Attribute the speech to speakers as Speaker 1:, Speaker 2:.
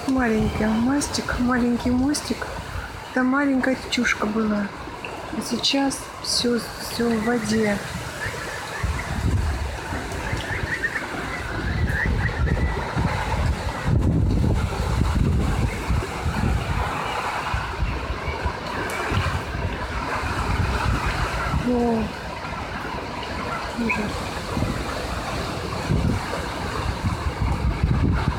Speaker 1: Маленький мостик, маленький мостик. Там маленькая речушка была. А сейчас все в воде. О, ужас.